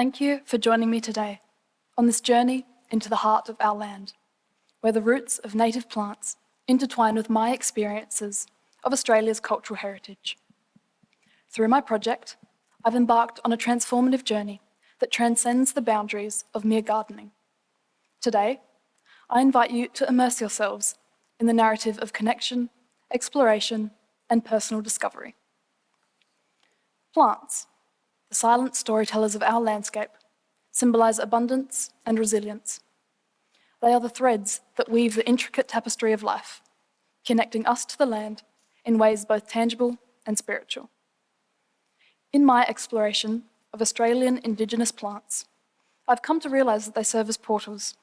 Thank you for joining me today on this journey into the heart of our land, where the roots of native plants intertwine with my experiences of Australia's cultural heritage. Through my project, I've embarked on a transformative journey that transcends the boundaries of mere gardening. Today, I invite you to immerse yourselves in the narrative of connection, exploration, and personal discovery. Plants, the silent storytellers of our landscape, symbolize abundance and resilience. They are the threads that weave the intricate tapestry of life, connecting us to the land in ways both tangible and spiritual. In my exploration of Australian Indigenous plants, I've come to realise that they serve as portals,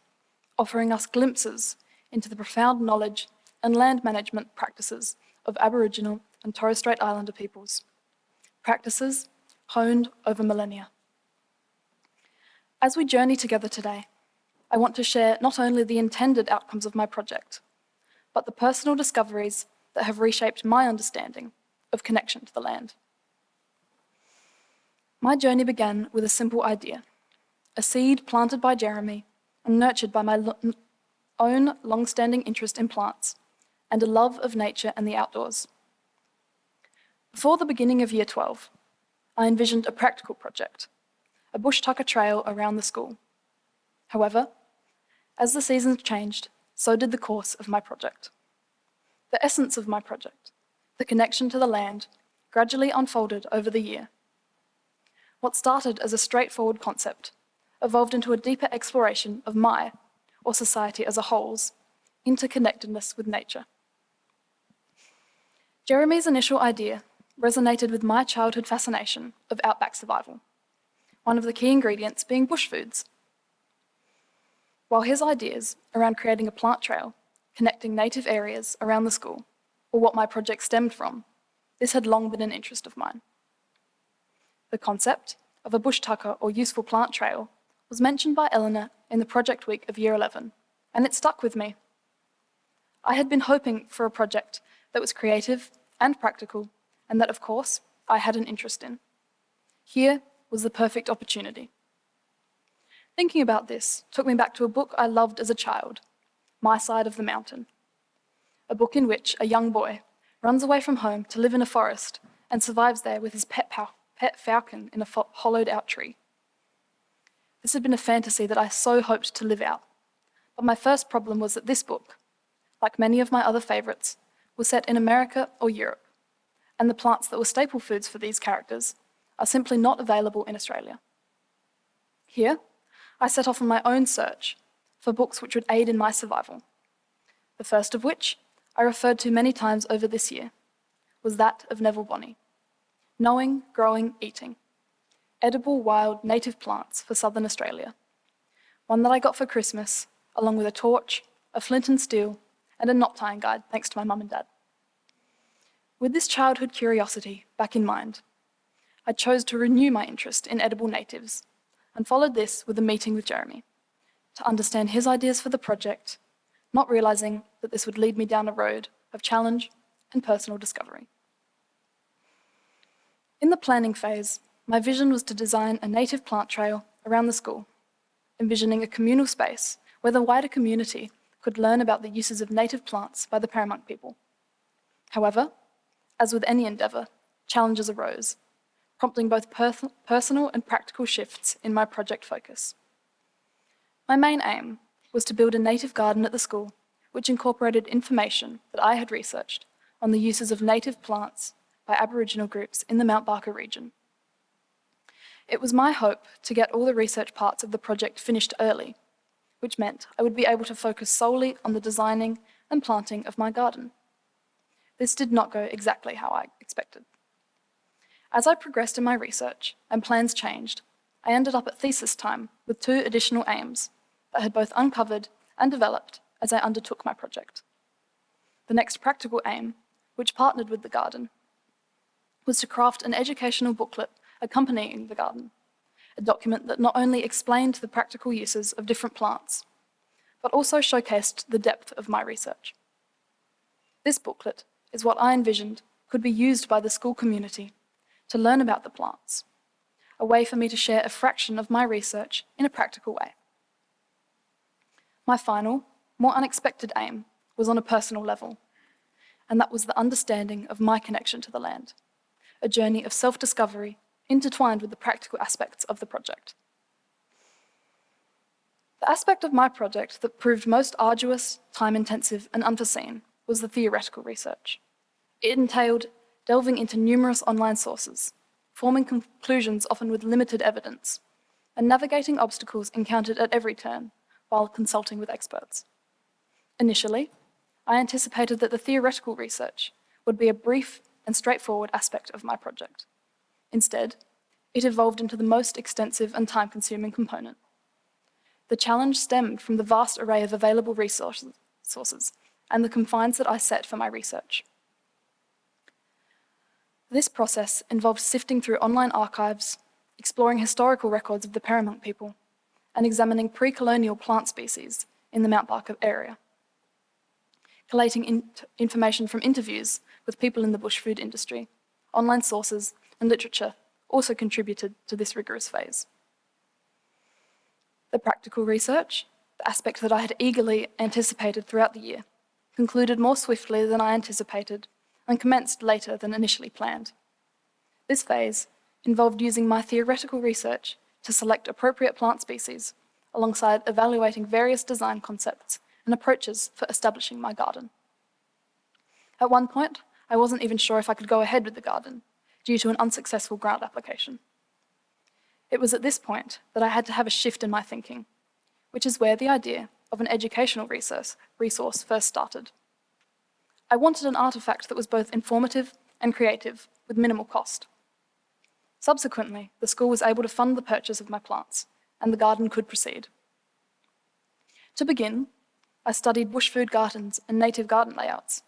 offering us glimpses into the profound knowledge and land management practices of Aboriginal and Torres Strait Islander peoples, practices honed over millennia. As we journey together today, I want to share not only the intended outcomes of my project, but the personal discoveries that have reshaped my understanding of connection to the land. My journey began with a simple idea, a seed planted by Jeremy and nurtured by my own long-standing interest in plants and a love of nature and the outdoors. Before the beginning of Year 12, I envisioned a practical project, a bush tucker trail around the school. However, as the seasons changed, so did the course of my project. The essence of my project, the connection to the land, gradually unfolded over the year. What started as a straightforward concept evolved into a deeper exploration of my, or society as a whole's, interconnectedness with nature. Jeremy's initial idea resonated with my childhood fascination of outback survival, one of the key ingredients being bush foods. While his ideas around creating a plant trail connecting native areas around the school were what my project stemmed from, this had long been an interest of mine. The concept of a bush tucker or useful plant trail was mentioned by Eleanor in the project week of Year 11, and it stuck with me. I had been hoping for a project that was creative and practical, and that, of course, I had an interest in. Here was the perfect opportunity. Thinking about this took me back to a book I loved as a child, My Side of the Mountain, a book in which a young boy runs away from home to live in a forest and survives there with his pet falcon in a hollowed-out tree. This had been a fantasy that I so hoped to live out, but my first problem was that this book, like many of my other favourites, was set in America or Europe, and the plants that were staple foods for these characters are simply not available in Australia. Here, I set off on my own search for books which would aid in my survival. The first of which I referred to many times over this year was that of Neville Bonney, Knowing, Growing, Eating, Edible Wild Native Plants for Southern Australia, one that I got for Christmas, along with a torch, a flint and steel, and a knot tying guide, thanks to my mum and dad. With this childhood curiosity back in mind, I chose to renew my interest in edible natives and followed this with a meeting with Jeremy to understand his ideas for the project, not realising that this would lead me down a road of challenge and personal discovery. In the planning phase, my vision was to design a native plant trail around the school, envisioning a communal space where the wider community could learn about the uses of native plants by the Paramount people. However, as with any endeavour, challenges arose, prompting both personal and practical shifts in my project focus. My main aim was to build a native garden at the school which incorporated information that I had researched on the uses of native plants by Aboriginal groups in the Mount Barker region. It was my hope to get all the research parts of the project finished early, which meant I would be able to focus solely on the designing and planting of my garden. This did not go exactly how I expected. As I progressed in my research and plans changed, I ended up at thesis time with 2 additional aims that had both uncovered and developed as I undertook my project. The next practical aim, which partnered with the garden, was to craft an educational booklet accompanying the garden, a document that not only explained the practical uses of different plants, but also showcased the depth of my research. This booklet is what I envisioned could be used by the school community to learn about the plants, a way for me to share a fraction of my research in a practical way. My final, more unexpected aim was on a personal level, and that was the understanding of my connection to the land, a journey of self-discovery intertwined with the practical aspects of the project. The aspect of my project that proved most arduous, time-intensive, and unforeseen was the theoretical research. It entailed delving into numerous online sources, forming conclusions often with limited evidence, and navigating obstacles encountered at every turn while consulting with experts. Initially, I anticipated that the theoretical research would be a brief and straightforward aspect of my project. Instead, it evolved into the most extensive and time-consuming component. The challenge stemmed from the vast array of available resources and the confines that I set for my research. This process involved sifting through online archives, exploring historical records of the Paramount people, and examining pre-colonial plant species in the Mount Barker area. Collating information from interviews with people in the bush food industry, online sources, and literature also contributed to this rigorous phase. The practical research, the aspect that I had eagerly anticipated throughout the year, concluded more swiftly than I anticipated and commenced later than initially planned. This phase involved using my theoretical research to select appropriate plant species, alongside evaluating various design concepts and approaches for establishing my garden. At one point, I wasn't even sure if I could go ahead with the garden, due to an unsuccessful grant application. It was at this point that I had to have a shift in my thinking, which is where the idea of an educational resource first started. I wanted an artifact that was both informative and creative, with minimal cost. Subsequently, the school was able to fund the purchase of my plants, and the garden could proceed. To begin, I studied bush food gardens and native garden layouts,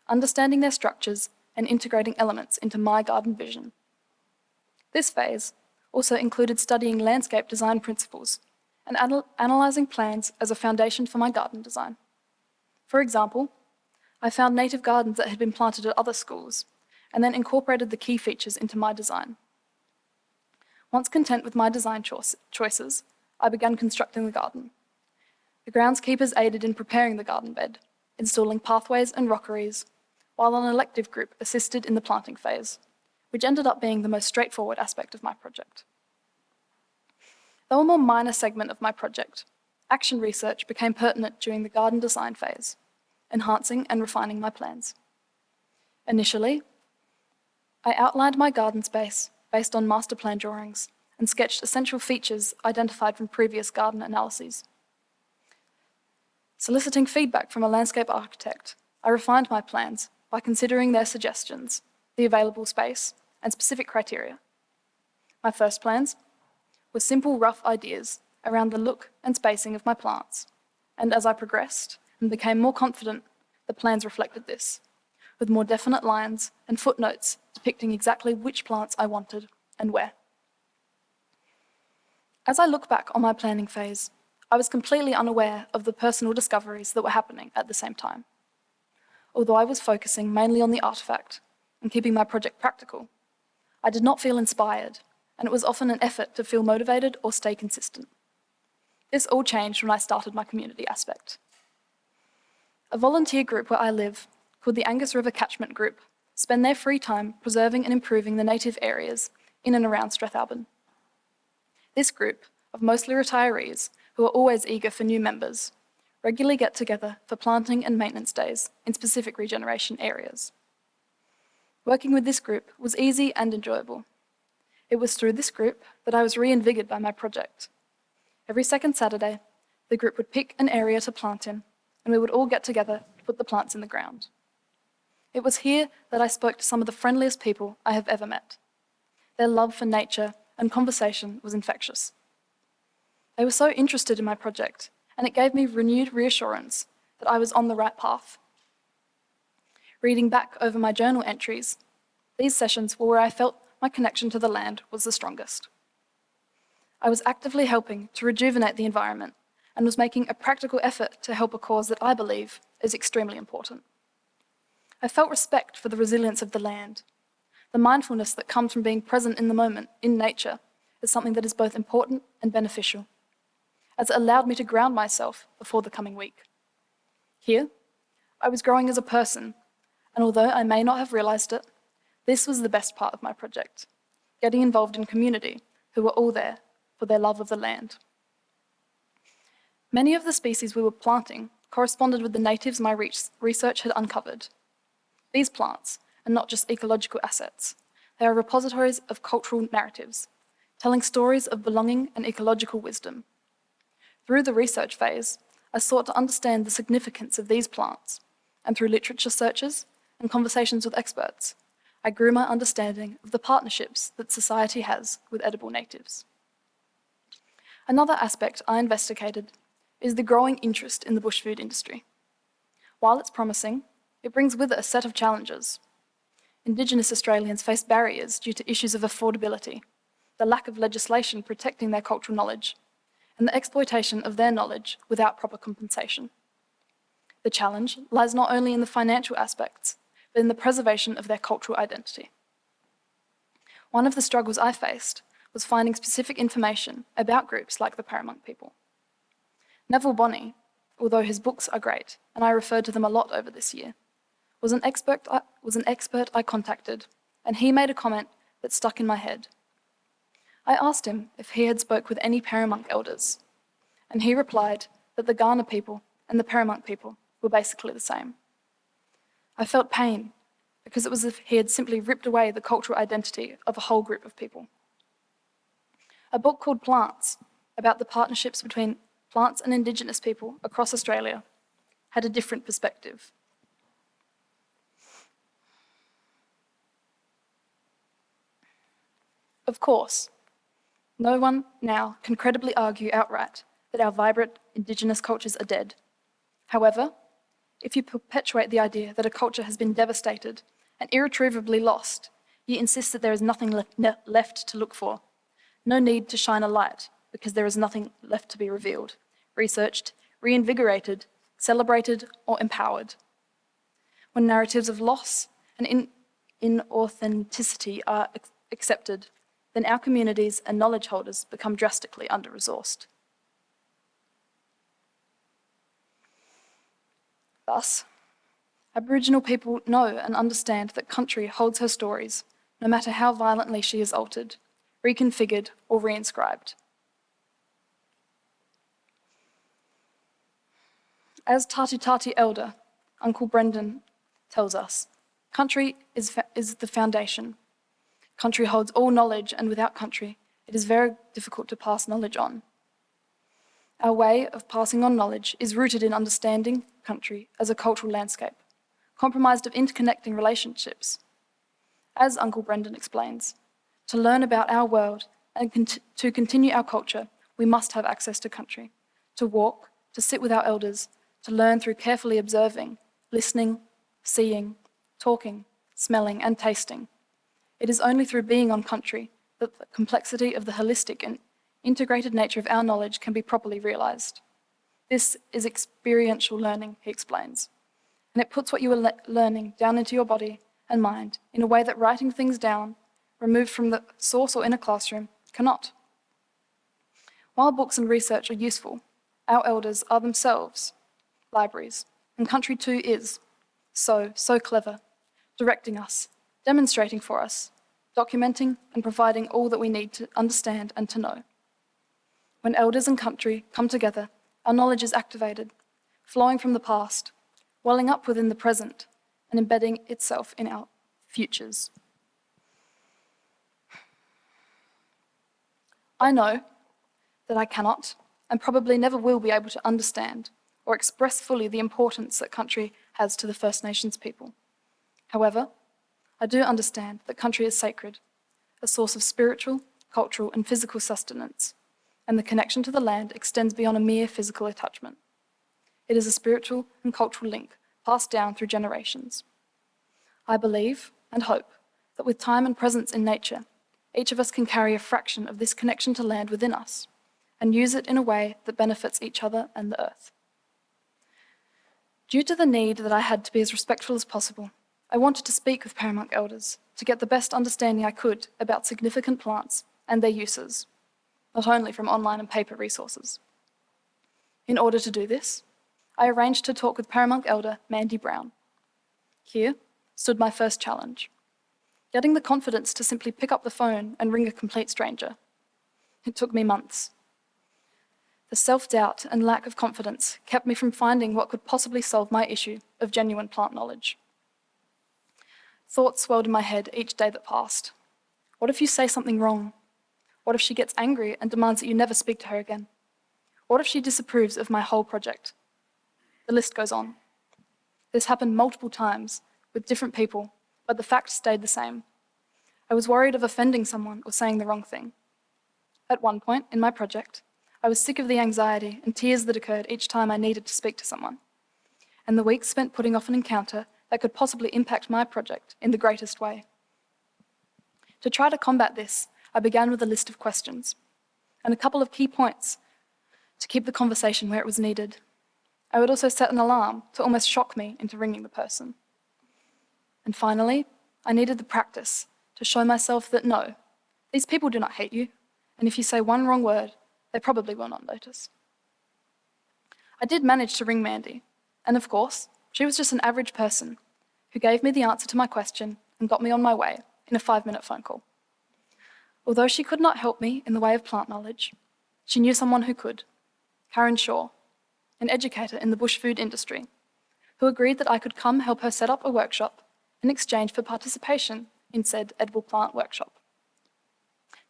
understanding their structures and integrating elements into my garden vision. This phase also included studying landscape design principles and analysing plans as a foundation for my garden design. For example, I found native gardens that had been planted at other schools and then incorporated the key features into my design. Once content with my design choices, I began constructing the garden. The groundskeepers aided in preparing the garden bed, installing pathways and rockeries, while an elective group assisted in the planting phase, which ended up being the most straightforward aspect of my project. Though a more minor segment of my project, action research became pertinent during the garden design phase, enhancing and refining my plans. Initially, I outlined my garden space based on master plan drawings and sketched essential features identified from previous garden analyses. Soliciting feedback from a landscape architect, I refined my plans by considering their suggestions, the available space, and specific criteria. My first plans were simple, rough ideas around the look and spacing of my plants, and as I progressed and became more confident, the plans reflected this, with more definite lines and footnotes depicting exactly which plants I wanted and where. As I look back on my planning phase, I was completely unaware of the personal discoveries that were happening at the same time. Although I was focusing mainly on the artifact and keeping my project practical, I did not feel inspired, and it was often an effort to feel motivated or stay consistent. This all changed when I started my community aspect. A volunteer group where I live, called the Angus River Catchment Group, spend their free time preserving and improving the native areas in and around Strathalbyn. This group, of mostly retirees who are always eager for new members, regularly get together for planting and maintenance days in specific regeneration areas. Working with this group was easy and enjoyable. It was through this group that I was reinvigorated by my project. Every second Saturday, the group would pick an area to plant in, and we would all get together to put the plants in the ground. It was here that I spoke to some of the friendliest people I have ever met. Their love for nature and conversation was infectious. They were so interested in my project, and it gave me renewed reassurance that I was on the right path. Reading back over my journal entries, these sessions were where I felt my connection to the land was the strongest. I was actively helping to rejuvenate the environment and was making a practical effort to help a cause that I believe is extremely important. I felt respect for the resilience of the land, the mindfulness that comes from being present in the moment, in nature, as something that is both important and beneficial, as it allowed me to ground myself before the coming week. Here, I was growing as a person, and although I may not have realized it, this was the best part of my project, getting involved in community who were all there for their love of the land. Many of the species we were planting corresponded with the natives my research had uncovered. These plants are not just ecological assets, they are repositories of cultural narratives, telling stories of belonging and ecological wisdom. Through the research phase, I sought to understand the significance of these plants, and through literature searches and conversations with experts, I grew my understanding of the partnerships that society has with edible natives. Another aspect I investigated is the growing interest in the bushfood industry. While it's promising, it brings with it a set of challenges. Indigenous Australians face barriers due to issues of affordability, the lack of legislation protecting their cultural knowledge, and the exploitation of their knowledge without proper compensation. The challenge lies not only in the financial aspects, but in the preservation of their cultural identity. One of the struggles I faced was finding specific information about groups like the Paramonk people. Neville Bonney, although his books are great, and I referred to them a lot over this year, was an expert I contacted, and he made a comment that stuck in my head. I asked him if he had spoke with any Paramonk elders, and he replied that the Kaurna people and the Paramonk people were basically the same. I felt pain because it was as if he had simply ripped away the cultural identity of a whole group of people. A book called Plants, about the partnerships between plants and Indigenous people across Australia, had a different perspective. Of course, no one now can credibly argue outright that our vibrant Indigenous cultures are dead. However, if you perpetuate the idea that a culture has been devastated and irretrievably lost, you insist that there is nothing left to look for. No need to shine a light because there is nothing left to be revealed, researched, reinvigorated, celebrated, or empowered. When narratives of loss and inauthenticity are accepted, then our communities and knowledge holders become drastically under-resourced. Thus, Aboriginal people know and understand that country holds her stories, no matter how violently she is altered, reconfigured, or reinscribed. As Tati Tati Elder, Uncle Brendan tells us, country is the foundation. Country holds all knowledge, and without country, it is very difficult to pass knowledge on. Our way of passing on knowledge is rooted in understanding country as a cultural landscape, comprised of interconnecting relationships. As Uncle Brendan explains, to learn about our world and to continue our culture, we must have access to country, to walk, to sit with our elders, to learn through carefully observing, listening, seeing, talking, smelling, and tasting. It is only through being on country that the complexity of the holistic and integrated nature of our knowledge can be properly realised. This is experiential learning, he explains, and it puts what you are learning down into your body and mind in a way that writing things down, removed from the source or in a classroom, cannot. While books and research are useful, our elders are themselves libraries, and country too is so clever, directing us, demonstrating for us, documenting and providing all that we need to understand and to know. When elders and country come together, our knowledge is activated, flowing from the past, welling up within the present, and embedding itself in our futures. I know that I cannot, and probably never will be able to understand or express fully the importance that country has to the First Nations people. However, I do understand that country is sacred, a source of spiritual, cultural, and physical sustenance, and the connection to the land extends beyond a mere physical attachment. It is a spiritual and cultural link passed down through generations. I believe and hope that with time and presence in nature, each of us can carry a fraction of this connection to land within us and use it in a way that benefits each other and the earth. Due to the need that I had to be as respectful as possible, I wanted to speak with Paramonk elders to get the best understanding I could about significant plants and their uses, not only from online and paper resources. In order to do this, I arranged to talk with Paramonk Elder Mandy Brown. Here stood my first challenge, getting the confidence to simply pick up the phone and ring a complete stranger. It took me months. The self-doubt and lack of confidence kept me from finding what could possibly solve my issue of genuine plant knowledge. Thoughts swelled in my head each day that passed. What if you say something wrong? What if she gets angry and demands that you never speak to her again? What if she disapproves of my whole project? The list goes on. This happened multiple times with different people, but the fact stayed the same. I was worried of offending someone or saying the wrong thing. At one point in my project, I was sick of the anxiety and tears that occurred each time I needed to speak to someone, and the weeks spent putting off an encounter that could possibly impact my project in the greatest way. To try to combat this, I began with a list of questions and a couple of key points to keep the conversation where it was needed. I would also set an alarm to almost shock me into ringing the person. And finally, I needed the practice to show myself that no, these people do not hate you, and if you say one wrong word, they probably will not notice. I did manage to ring Mandy, and of course, she was just an average person who gave me the answer to my question and got me on my way in a 5-minute phone call. Although she could not help me in the way of plant knowledge, she knew someone who could, Karen Shaw, an educator in the bush food industry, who agreed that I could come help her set up a workshop in exchange for participation in said edible plant workshop.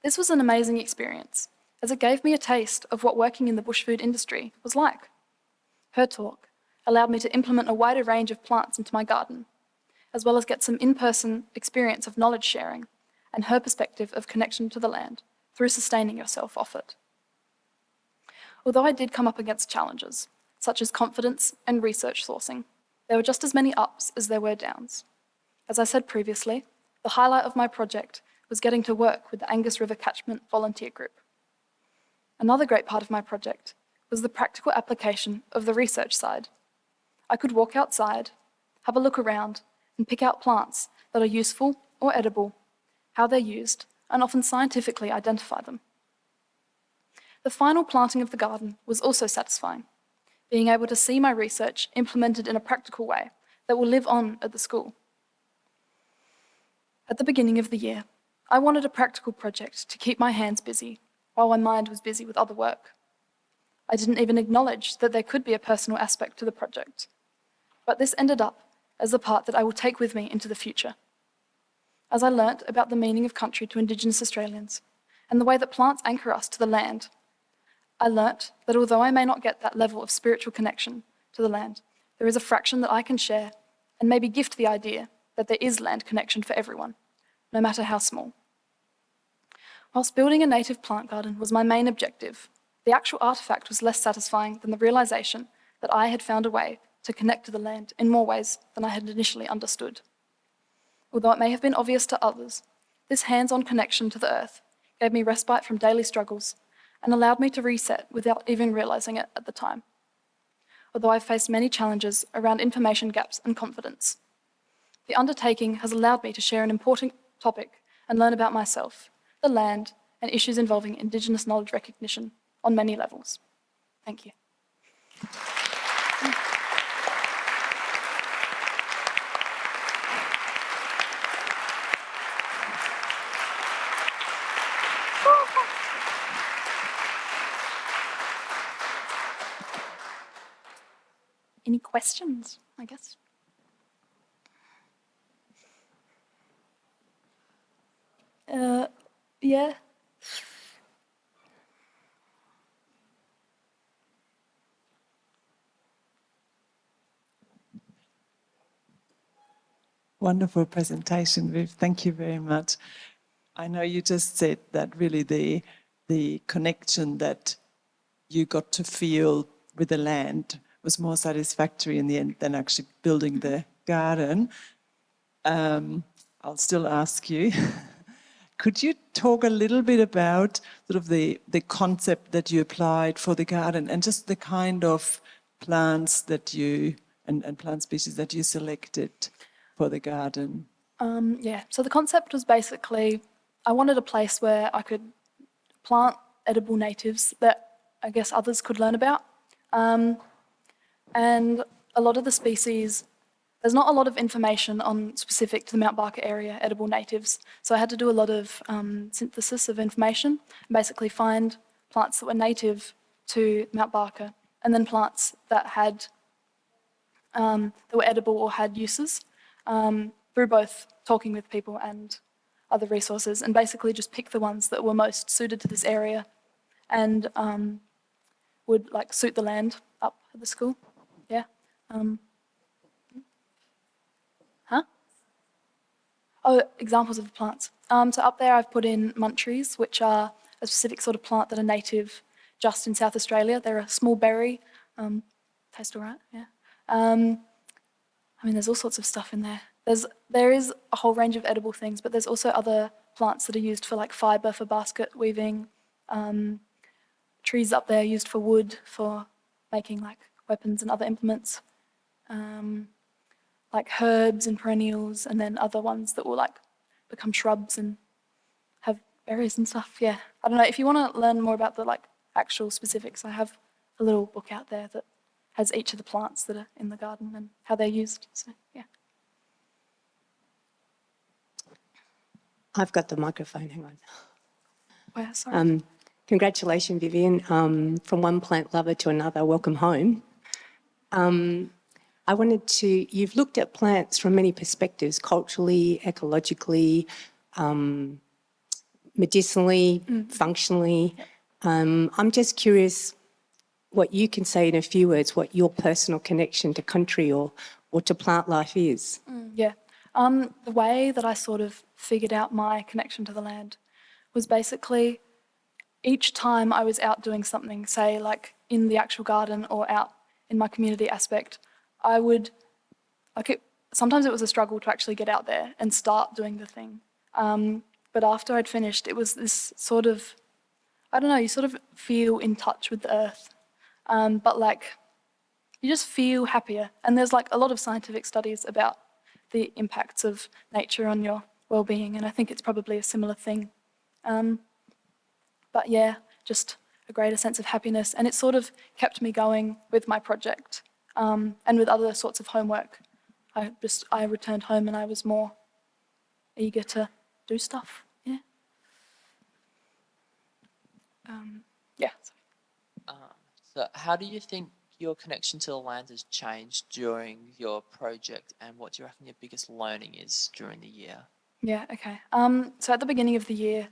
This was an amazing experience, as it gave me a taste of what working in the bush food industry was like. Her talk allowed me to implement a wider range of plants into my garden, as well as get some in-person experience of knowledge sharing and her perspective of connection to the land through sustaining yourself off it. Although I did come up against challenges, such as confidence and research sourcing, there were just as many ups as there were downs. As I said previously, the highlight of my project was getting to work with the Angus River Catchment Volunteer Group. Another great part of my project was the practical application of the research side. I could walk outside, have a look around, and pick out plants that are useful or edible, how they're used, and often scientifically identify them. The final planting of the garden was also satisfying, being able to see my research implemented in a practical way that will live on at the school. At the beginning of the year, I wanted a practical project to keep my hands busy while my mind was busy with other work. I didn't even acknowledge that there could be a personal aspect to the project, but this ended up as the part that I will take with me into the future. As I learnt about the meaning of country to Indigenous Australians and the way that plants anchor us to the land, I learnt that although I may not get that level of spiritual connection to the land, there is a fraction that I can share and maybe gift the idea that there is land connection for everyone, no matter how small. Whilst building a native plant garden was my main objective, the actual artefact was less satisfying than the realisation that I had found a way to connect to the land in more ways than I had initially understood. Although it may have been obvious to others, this hands-on connection to the earth gave me respite from daily struggles and allowed me to reset without even realising it at the time. Although I've faced many challenges around information gaps and confidence, the undertaking has allowed me to share an important topic and learn about myself, the land, and issues involving Indigenous knowledge recognition on many levels. Thank you. Any questions, I guess? Yeah. Wonderful presentation, Viv. Thank you very much. I know you just said that really the connection that you got to feel with the land was more satisfactory in the end than actually building the garden. I'll still ask you, could you talk a little bit about sort of the concept that you applied for the garden and just the kind of plants that you, and plant species that you selected for the garden? Yeah, so the concept was basically, I wanted a place where I could plant edible natives that I guess others could learn about. And a lot of the species, there's not a lot of information on specific to the Mount Barker area edible natives. So I had to do a lot of synthesis of information and basically find plants that were native to Mount Barker and then plants that had that were edible or had uses through both talking with people and other resources, and basically just pick the ones that were most suited to this area and would like suit the land up at the school. Yeah. Oh, examples of plants. So up there I've put in muntries, which are a specific sort of plant that are native just in South Australia. They're a small berry. Taste all right, yeah. I mean, there's all sorts of stuff in there. There is a whole range of edible things, but there's also other plants that are used for like fibre, for basket weaving. Trees up there used for wood, for making like weapons and other implements. Like herbs and perennials, and then other ones that will like become shrubs and have berries and stuff. Yeah, I don't know. If you want to learn more about the like actual specifics, I have a little book out there that has each of the plants that are in the garden and how they're used. So yeah. I've got the microphone, hang on. Where, sorry. Congratulations, Vivienne. From one plant lover to another, welcome home. I wanted to, you've looked at plants from many perspectives, culturally, ecologically, medicinally, functionally. Yep. I'm just curious what you can say in a few words, what your personal connection to country or to plant life is. Yeah. The way that I sort of figured out my connection to the land was basically each time I was out doing something, say like in the actual garden or out in my community aspect, I would, sometimes it was a struggle to actually get out there and start doing the thing. But after I'd finished, it was this sort of, I don't know, you sort of feel in touch with the earth. But like, you just feel happier. And there's like a lot of scientific studies about the impacts of nature on your well-being, and I think it's probably a similar thing. But yeah, just a greater sense of happiness, and it sort of kept me going with my project and with other sorts of homework. I returned home and I was more eager to do stuff. Yeah. Yeah. So how do you think your connection to the land has changed during your project, and what do you reckon your biggest learning is during the year? Yeah, okay. So at the beginning of the year,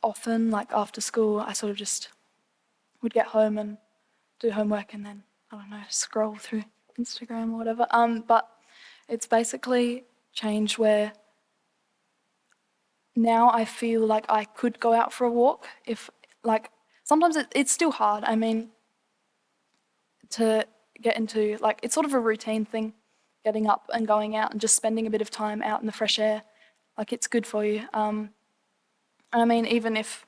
often, like after school, I sort of just would get home and do homework and then, I don't know, scroll through Instagram or whatever. But it's basically changed where now I feel like I could go out for a walk if, like, sometimes it's still hard. I mean, to get into, like, it's sort of a routine thing, getting up and going out and just spending a bit of time out in the fresh air. Like, it's good for you. And I mean, even if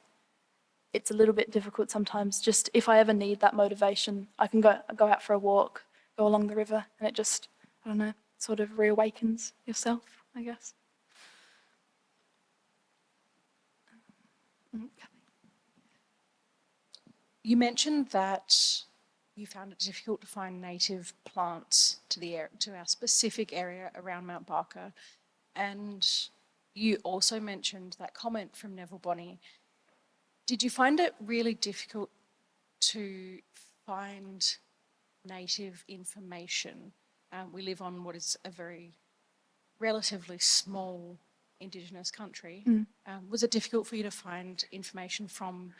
it's a little bit difficult sometimes, just if I ever need that motivation, I can go out for a walk, go along the river, and it just, I don't know, sort of reawakens yourself, I guess. You mentioned that you found it difficult to find native plants to our specific area around Mount Barker, and you also mentioned that comment from Neville Bonney. Did you find it really difficult to find native information? We live on what is a very relatively small Indigenous country. Was it difficult for you to find information from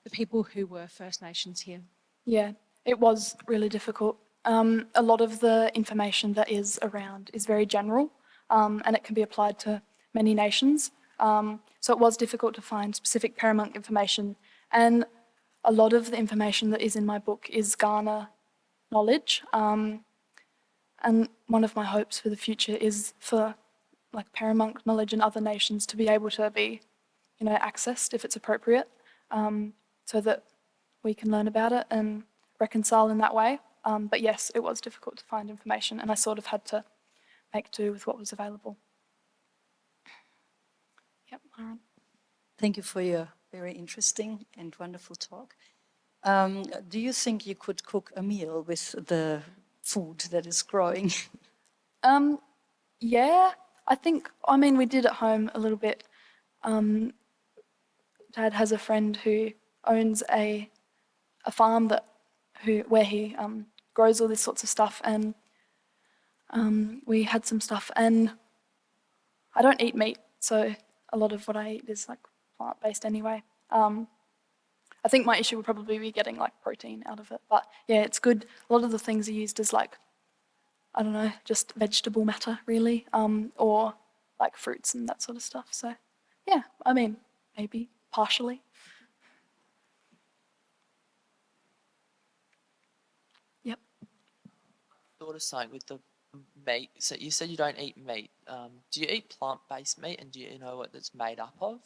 the people who were First Nations here? Yeah, it was really difficult. A lot of the information that is around is very general, and it can be applied to many nations. So it was difficult to find specific paramount information, and a lot of the information that is in my book is Kaurna knowledge. And one of my hopes for the future is for like paramount knowledge in other nations to be able to be, accessed if it's appropriate, so that we can learn about it and reconcile in that way. But yes, it was difficult to find information, and I sort of had to make do with what was available. Yep, Myron. Thank you for your very interesting and wonderful talk. Do you think you could cook a meal with the food that is growing? Yeah, I mean, we did at home a little bit. Dad has a friend who owns a farm where he grows all these sorts of stuff, and we had some stuff. And I don't eat meat, so a lot of what I eat is like plant-based anyway. I think my issue would probably be getting like protein out of it, but yeah, it's good. A lot of the things are used as like, I don't know, just vegetable matter really, or like fruits and that sort of stuff. So yeah, I mean, maybe partially. Yep. Thought of something with the meat. So you said you don't eat meat. Do you eat plant-based meat, and do you know what it's made up of?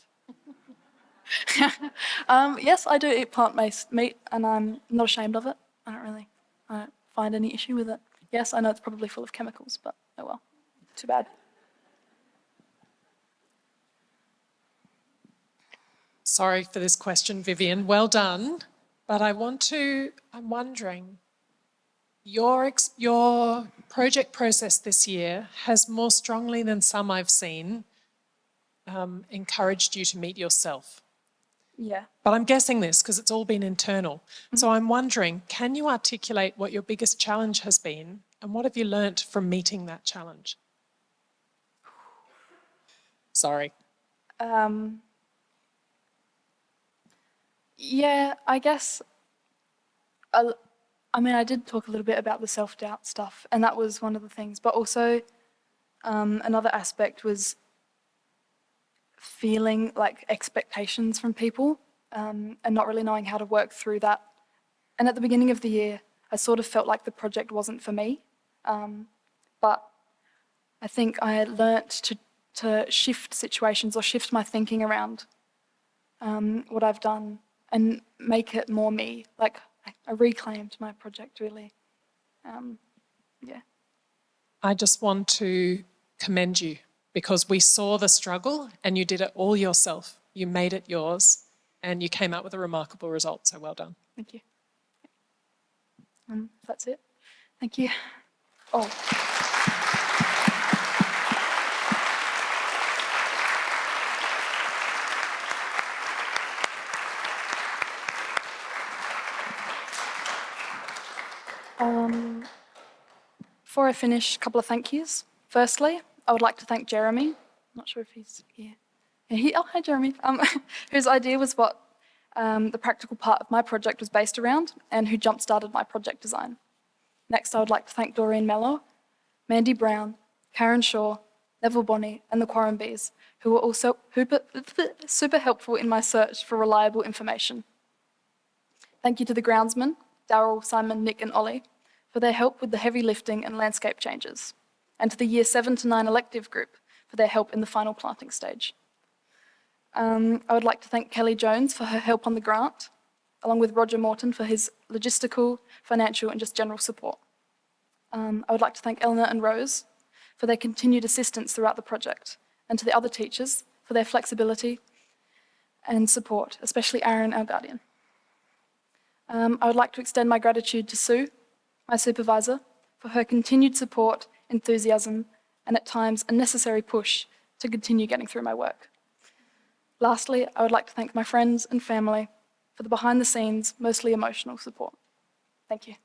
Yes, I do eat plant-based meat, and I'm not ashamed of it. I don't find any issue with it. Yes, I know it's probably full of chemicals, but oh well, too bad. Sorry for this question, Vivienne. Well done. But I'm wondering, your project process this year has more strongly than some I've seen encouraged you to meet yourself. Yeah. But I'm guessing this because it's all been internal. So I'm wondering, can you articulate what your biggest challenge has been and what have you learnt from meeting that challenge? Sorry. Yeah, I guess, I mean, I did talk a little bit about the self-doubt stuff, and that was one of the things, but also another aspect was feeling like expectations from people and not really knowing how to work through that. And at the beginning of the year, I sort of felt like the project wasn't for me, but I think I had learnt to shift situations or shift my thinking around what I've done and make it more me. Like I reclaimed my project really. Yeah. I just want to commend you because we saw the struggle and you did it all yourself. You made it yours and you came out with a remarkable result. So well done. Thank you. That's it. Thank you. Oh. Before I finish, a couple of thank yous. Firstly, I would like to thank Jeremy. I'm not sure if he's here. Yeah, hi, Jeremy. Whose idea was what the practical part of my project was based around and who jump-started my project design. Next, I would like to thank Doreen Mello, Mandy Brown, Karen Shaw, Neville Bonney, and the Quarrenbees, who were also super helpful in my search for reliable information. Thank you to the groundsmen, Daryl, Simon, Nick, and Ollie, for their help with the heavy lifting and landscape changes, and to the Year 7 to 9 elective group for their help in the final planting stage. I would like to thank Kelly Jones for her help on the grant, along with Roger Morton for his logistical, financial, and just general support. I would like to thank Eleanor and Rose for their continued assistance throughout the project, and to the other teachers for their flexibility and support, especially Aaron, our guardian. I would like to extend my gratitude to Sue, my supervisor, for her continued support, enthusiasm, and at times a necessary push to continue getting through my work. Lastly, I would like to thank my friends and family for the behind-the-scenes, mostly emotional support. Thank you.